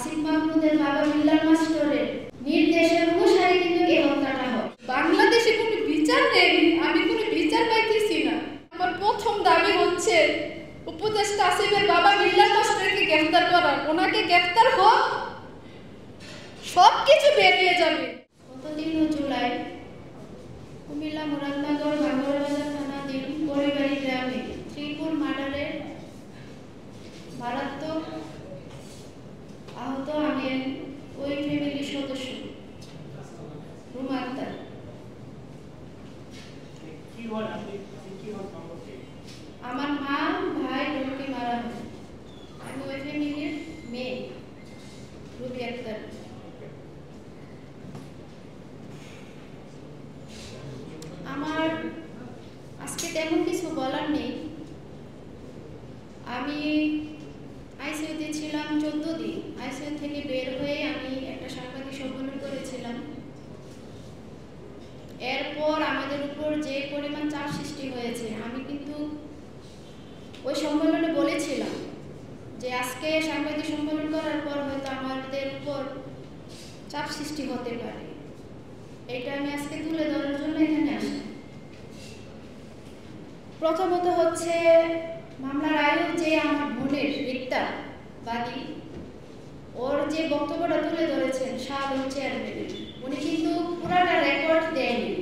আসিফ মাহমুদের বাবা মিল্লার মাস্টারের নির্দেশের অনুসারে কিন্তু এই হত্যাটা হয়। বাংলাদেশে কোনো বিচার নেই, আমি কোনো বিচার পাইতেছি না। আমার প্রথম দাবি হচ্ছে উপদেষ্টা আসিফের বাবা মিল্লার মাস্টারকে গ্রেফতার করার। ওনাকে গ্রেফতার হোক, সব কিছু বেরিয়ে যাবে। গত 3 জুলাই কুমিল্লা মুরাদনগর ভাঙ্গরবাজার থানাধীন পরিবাড়ি গ্রামে ত্রিপুর মার্ডারের মারাত্মক আহত আমেন ওই ফ্যামিলির সদস্য রুমা আক্তার। আমার মা ভাই বোনকে মারা হয়। আমি ওই ফ্যামিলির মেয়ে রুবি আক্তার। আমার আজকে তেমন কিছু বলার নেই। আমি আইসিইউতে ছিলাম 14 দিন। আইসিইউ থেকে বের হয়ে আমি একটা সাংবাদিক সম্মেলন করেছিলাম। এরপর আমাদের উপর যে পরিমাণ চাপ সৃষ্টি হয়েছে, আমি কিন্তু ওই সম্মেলনে বলেছিলাম যে আজকে সাংবাদিক সম্মেলন করার পর হয়তো আমাদের উপর চাপ সৃষ্টি হতে পারে। এটা আমি আজকে তুলে ধরার জন্য এখানে আসি। প্রথমত হচ্ছে মামলার আয়োগ যে আমার বোনের রিক্তা বাদী, ওর যে বক্তব্যটা তুলে ধরেছেন সাধারণ চেয়ারম্যানের, উনি কিন্তু পুরাটা রেকর্ড দেয়নি।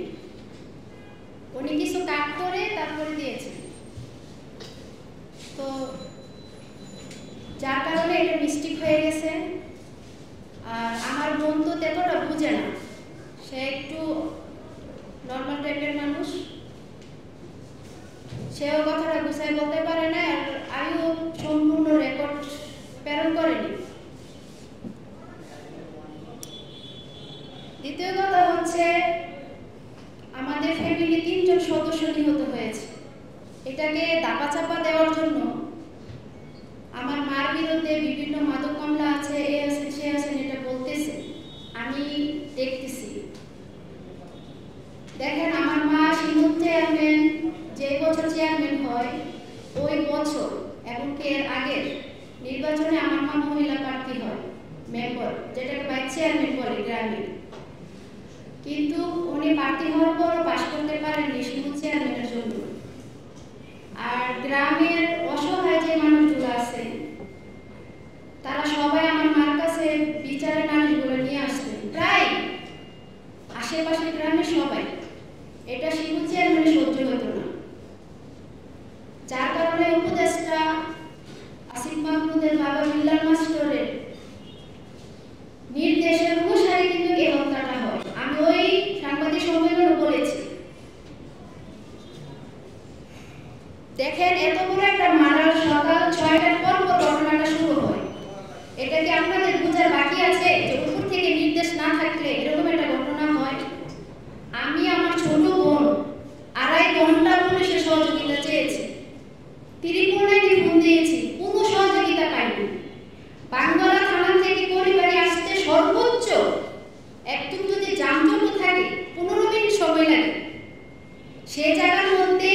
উনি কিছু কাট করে তারপরে দিয়েছেন, তো যার কারণে এটা মিস্টেক হয়ে গেছে। আর আমার বোন তো এতটা বুঝে না, সে একটু নর্মাল টাইপের মানুষ, সেও কথাটা গুছাই বলতে পারে না। আর আয়ু সম্পূর্ণ রেকর্ড প্রেরণ করেনি। দ্বিতীয় কথা হচ্ছে আমাদের ফ্যামিলি 3 জন সদস্য নিহত হয়েছে। এটাকে দাপাচাপা দেওয়ার জন্য আমার মার বিরুদ্ধে বিভিন্ন মাদক মামলা আছে, এ আছে সে আছে, এটা বলতেছে, আমি দেখতেছি। দেখেন, আমার মা সিমুল চেয়ারম্যান যে বছর চেয়ারম্যান হয় ওই বছর এবং এর আগের নির্বাচনে আমার মা মহিলা প্রার্থী হয় মেম্বার, যেটাকে ভাইস চেয়ারম্যান বলে গ্রামে। কিন্তু উনি প্রার্থী হওয়ার পরও পাশ করতে পারেননি সিমুল চেয়ারম্যানের জন্য। আর গ্রামের অসহায় যে মানুষগুলো আছে তারা সবাই আমার মার কাছে বিচারের নালিশগুলো নিয়ে আসতেন, প্রায় আশেপাশের গ্রামের সবাই। এটা সিমুল চেয়ারম্যানের সহ্য হতো না, যার কারণে উপদেষ্টা আসিফ মাহমুদের বাবা মিল্লার মাস্টারের নির্দেশের অনুসারে কিন্তু এই হত্যাটা হয়। আমি ওই সাংবাদিক সম্মেলনে বলেছি, দেখেন এত বড় একটা মার্ডার সকাল 6টার পর ঘটনাটা শুরু হয়। এটা কি আপনাদের বোঝার বাকি আছে যে উপর থেকে নির্দেশ না থাকলে এরকম একটা ঘটনা হয়? আমি আমার ছোট বোন 2.5 ঘন্টা পুলিশের সহযোগিতা চেয়েছি, ত্রিপুরায় ফোন দিয়েছি, কোনো সহযোগিতা পাইনি। বাঙ্গালা থানা থেকে পরিবারে আসতে সর্বোচ্চ একদম যদি যানজট থাকে 15 মিনিট সময় লাগে। সে জায়গার মধ্যে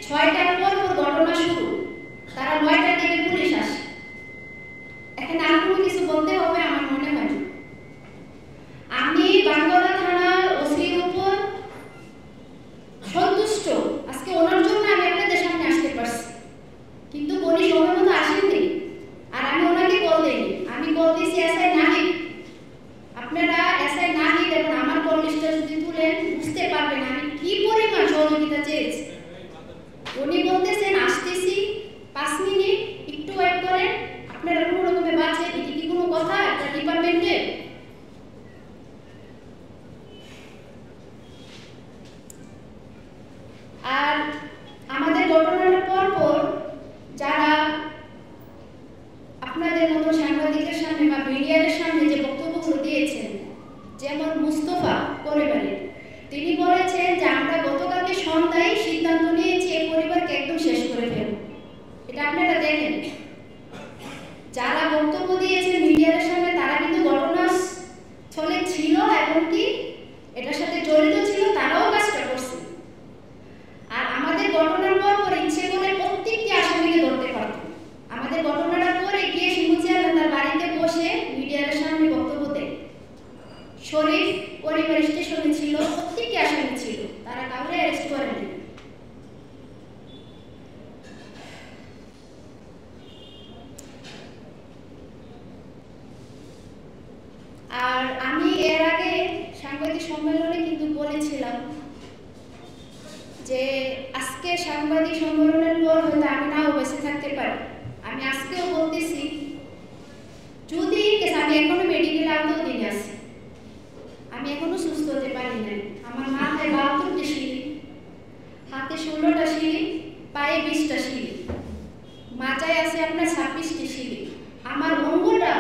6টার পর ঘটনা শুরু, তারা 9টার দিকে পুলিশ আসে। এখানে আর কোনো কিছু বলতে হবে আমার মনে হয় না। আমি বাঙ্গালা থানার ওসির উপর সন্তুষ্ট। আজকে ওনার জন্য আমি আপনাদের সামনে আসতে পারছি, কিন্তু উনি সময় মতো আসেননি। আর আমি ওনাকে কল দিইনি, আমি কল দিয়েছি এসআই নাহিদ। আপনারা এসআই নাহিদ এবং আমার কল লিস্টটা যদি তুলেন বুঝতে পারবেন আমি কি পরিমাণ সহযোগিতা চেয়েছি। উনি বলতেছেন আসতেছি, 5 মিনিট একটু ওয়েট করেন, আপনারা কোনো রকমে বাঁচেন। এটি কি কোনো কথা একটা ডিপার্টমেন্টে? আর আমাদের ঘটনার পর যারা আপনাদের মতো সাংবাদিকের সামনে বা মিডিয়ার সামনে যে বক্তব্যগুলো দিয়েছেন, যেমন মুস্তফা পরিবারের, তিনি বলেছেন যে আমরা গতকালকে সন্ধ্যায় সিদ্ধান্ত নিয়েছি এই পরিবারকে একদম শেষ করে ফেলব। এটা আপনারা দেখেন, যারা বক্তব্য দিয়েছেন মিডিয়ার সামনে তারা কিন্তু ঘটনার আর আমি এর আগে সাংবাদিক সম্মেলনে কিন্তু বলেছিলাম যে আজকে সাংবাদিক সম্মেলনের পর হয়তো আমি নাও বেঁচে থাকতে পারি। আমি আজকেও বলতেছি, যদি আমি এখনো মেডিকেল আওতাধীন আছি, আমি এখনো সুস্থ হতে পারি নাই। আমার মাথায় 72টি সিঁড়ি, হাতে 16টা সিঁড়ি, পায়ে 20টা সিঁড়ি, মাথায় আছে আপনার 26টি সিঁড়ি। আমার অঙ্গটা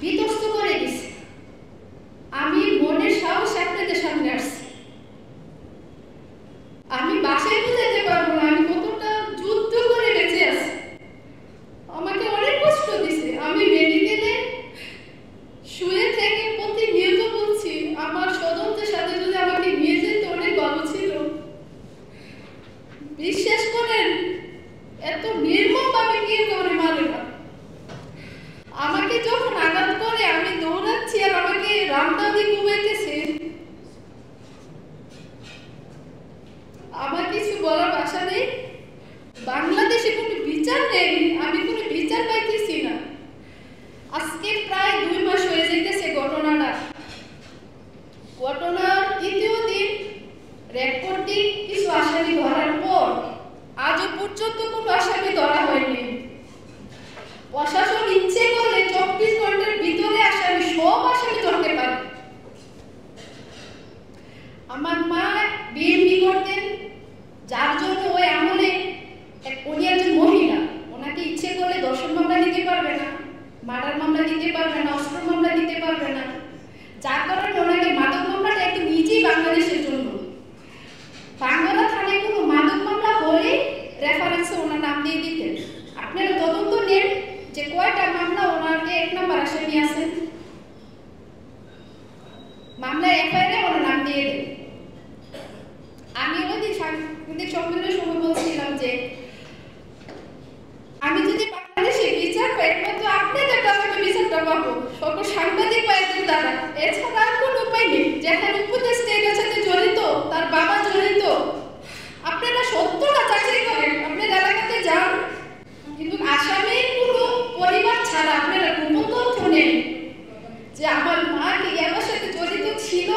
বিধ্বস্ত করে দিছে। আমি মনের সাহস আপনাদের সামনে আসছি। আমি বাসায় বুঝাতে পারবো না আমি কতটা যুদ্ধ করে বেঁচে আছি। আমাকে অনেক কষ্ট দিছে। আমি মেডিকেলে শুয়ে থেকে প্রতিনিয়ত বলছি আমার স্বজনদের সাথে যদি আমাকে নিয়ে যেতে অনেক ভালো ছিল। বিশ্বাস করেন, এত নির্মমভাবে কেউ করে মারে না। আমাকে যখন আঘাত করে আমি দৌড়াচ্ছি আর আমাকে রামদাদি ঘুমাইতেছে, আমার কিছু বলার ভাষা নেই। বাংলাদেশে কোনো বিচার নেই, আমি কোনো বিচার পাইতেছি না। আজকে প্রায় 2 মাস হয়ে যেতেছে ঘটনার তৃতীয় দিন রেকর্ডিং কিছু আসামি ধরার পর আজও পর্যন্ত কোনো আসামি ধরা হয়নি। প্রশাসন ইচ্ছে করলে 24 ঘন্টার ভিতরে সব আসামি ধরতে পারে। আমার মা বিএমপি করতেন, যার জন্য ওই আমলে উনি একজন মহিলা, ওনাকে ইচ্ছে করলে দর্শন মামলা দিতে পারবে না, মার্ডার মামলা দিতে পারবে না, অস্ত্র মামলা দিতে পারবে না। যার কারণে ওনাকে মাদক মামলাটা একটু নিজেই বাংলাদেশের জন্য বাংলা থানায় কোনো মাদক মামলা হলে রেফারেন্সে ওনার নাম দিয়ে দিতেন। আপনারা তদন্ত নেন যে কয়টা মামলা ওনাকে 1 নম্বর আসামি আছেন, মামলার এফআইআরে ওনার নাম দিয়ে দেন। আমি ওই দিন সাংবাদিক সম্মেলনের সময় বলছিলাম যে আমি যদি বাংলাদেশে বিচার পাই, একমাত্র আপনাদের দ্বারা আমি বিচারটা পাবো, সকল সাংবাদিক ভাইদের দ্বারা। এছাড়া আর কোনো উপায় নেই। যেখানে উপদেষ্টা এটার সাথে জড়িত, তার বাবা জড়িত, আপনারা সত্যটা যাচাই করেন, আপনার এলাকাতে যান, কিন্তু আসামির কোনো পরিবার ছাড়া আপনারা গোপন তথ্য নেন যে আমার মা কি এর সাথে জড়িত ছিল,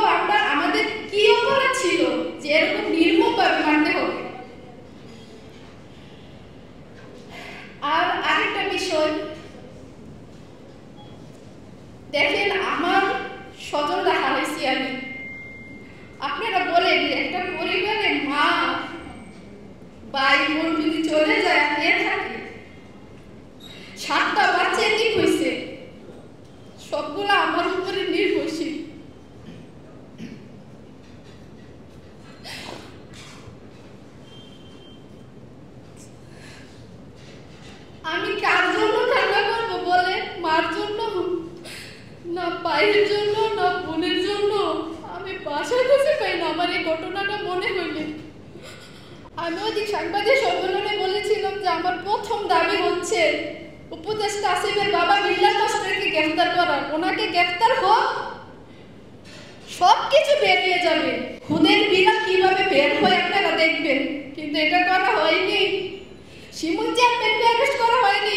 আমাদের কি অপরাধ ছিল যে এরকম নির্মমভাবে মারতে হবে। আর আরেকটা বিষয় দেখেন, আমার স্বজনরা হারাইছি আমি। আপনারা বলেন একটা পরিবারে মা ভাই বোন যদি চলে যায়, কে থাকে? 7টা বাচ্চা কি হয়েছে, সবগুলো আমার উপরে নির্ভরশীল। আমি কার জন্য কান্না করবো বলে? মার জন্য না, ভাইয়ের জন্য না, বোনের জন্য? আমি বাসায় খুঁজে পাই না আমার এই ঘটনাটা মনে হইলে। আমি ওই দিন সাংবাদিক সম্মেলনে বলেছিলাম যে আমার প্রথম দাবি হচ্ছে উপদেষ্টা আসিফের বাবা মিল্লাত মাস্টারকে গ্রেফতার করার। ওনাকে গ্রেফতার হোক, সবকিছু বেরিয়ে যাবে। খুদের বিরাট কিভাবে বের হয় আপনারা দেখবেন, কিন্তু এটা করা হয়নি। শিমুল চেয়ারম্যানকে অ্যারেস্ট করা হয়নি,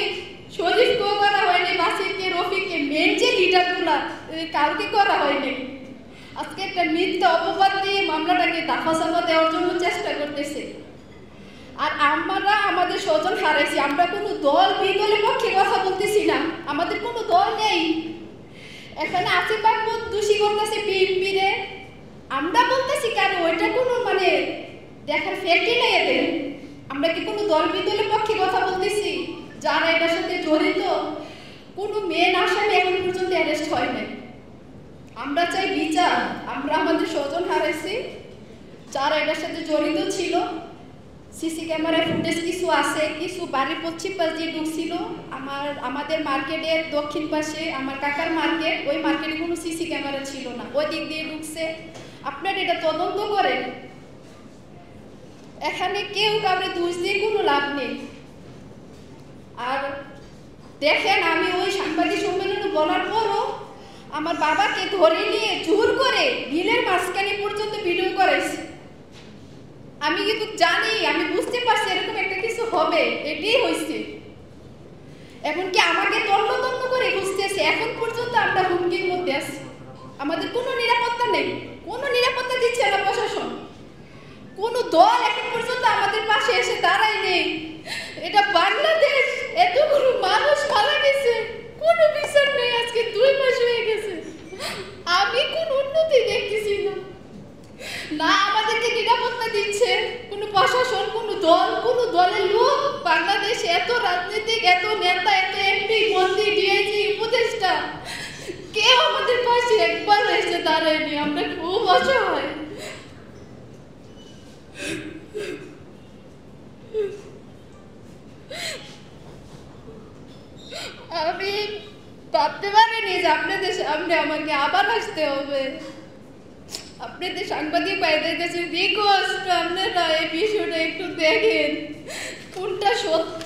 শরীফকেও করা হয়নি, বাসিরকে, রফিককে, মেন যে লিডারগুলা কাউকে করা হয়নি। আজকে একটা মিথ্যা অপবাদ দিয়ে মামলাটাকে দাফাসাফা দেওয়ার জন্য চেষ্টা করতেছে। আর আমরা আমাদের স্বজন হারাইছি। আমরা কোনো দল বিদলের পক্ষে কথা বলতেছি না, আমাদের কোনো দল নেই। এখানে আসিফ মাহমুদ দোষী করতেছে বিএনপি রে, আমরা বলতেছি কেন? ওইটা কোনো দেখার ফ্যাক্টই নেই এদের। আমরা কি কোনো দল বিদলের পক্ষে কথা বলতেছি? যারা এটার সাথে জড়িত, কোনো মেন আসামি এখন পর্যন্ত অ্যারেস্ট হয় নাই। আমরা চাই বিচার। আমরা আমাদের স্বজন হারাইছি যারা এটার সাথে জড়িত ছিল। সিসি ক্যামেরায় ফুটেজ কিছু আছে, কিছু বাড়ির পশ্চিম পাশ দিয়ে ঢুকছিল। আমাদের মার্কেটের দক্ষিণ পাশে আমার কাকার মার্কেট, ওই মার্কেটে কোনো সিসি ক্যামেরা ছিল না, ওই দিক দিয়ে ঢুকছে। আপনারা এটা তদন্ত করেন। এখানে কেউ কাউকে দোষ দিয়ে কোনো লাভ নেই। আর দেখেন, আমি ওই সাংবাদিক সম্মেলনে বলার পরও আমার বাবাকে ধরে নিয়ে জোর করে বিলের মাঝখানে পর্যন্ত ভিডিও করেছি। আমি কিন্তু জানি, আমি বুঝতে পারছি এরকম একটা কিছু হবে, এটাই হয়েছে। এমনকি আমাকে তন্ন তন্ন করে খুঁজতেছে। এখন পর্যন্ত আমরা হুমকি মধ্যে আছি। আমাদের কোনো নিরাপত্তা নেই, কোনো নিরাপত্তা দিচ্ছে না প্রশাসন, কোনো দল এখন পর্যন্ত আমাদের পাশে এসে দাঁড়ায় নেই। এটা বাংলাদেশ, এতগুলো মানুষ মারা গেছে, কোনো বিচার নেই। আজকে 2 মাস হয়ে গেছে, আমি কোন উন্নতি দেখতেছি না। না আমাদেরকে নিরাপত্তা দিচ্ছে কোনো প্রশাসন, কোনো দল, কোনো দলের লোক। বাংলাদেশে এত রাজনীতিক, এত নেতা, এত এমপি, মন্ত্রী, ডিআইজি, উপদেষ্টা, কেউ আমাদের পাশে একবার এসে দাঁড়ায়নি। আমরা খুব অসহায়। আমি ভাবতে পারিনি যে আপনাদের সামনে আমাকে আবার আসতে হবে। আপনাদের সাংবাদিক ভাইদের কাছে রিকোয়েস্ট, আপনারা এই বিষয়টা একটু দেখেন কোনটা সত্য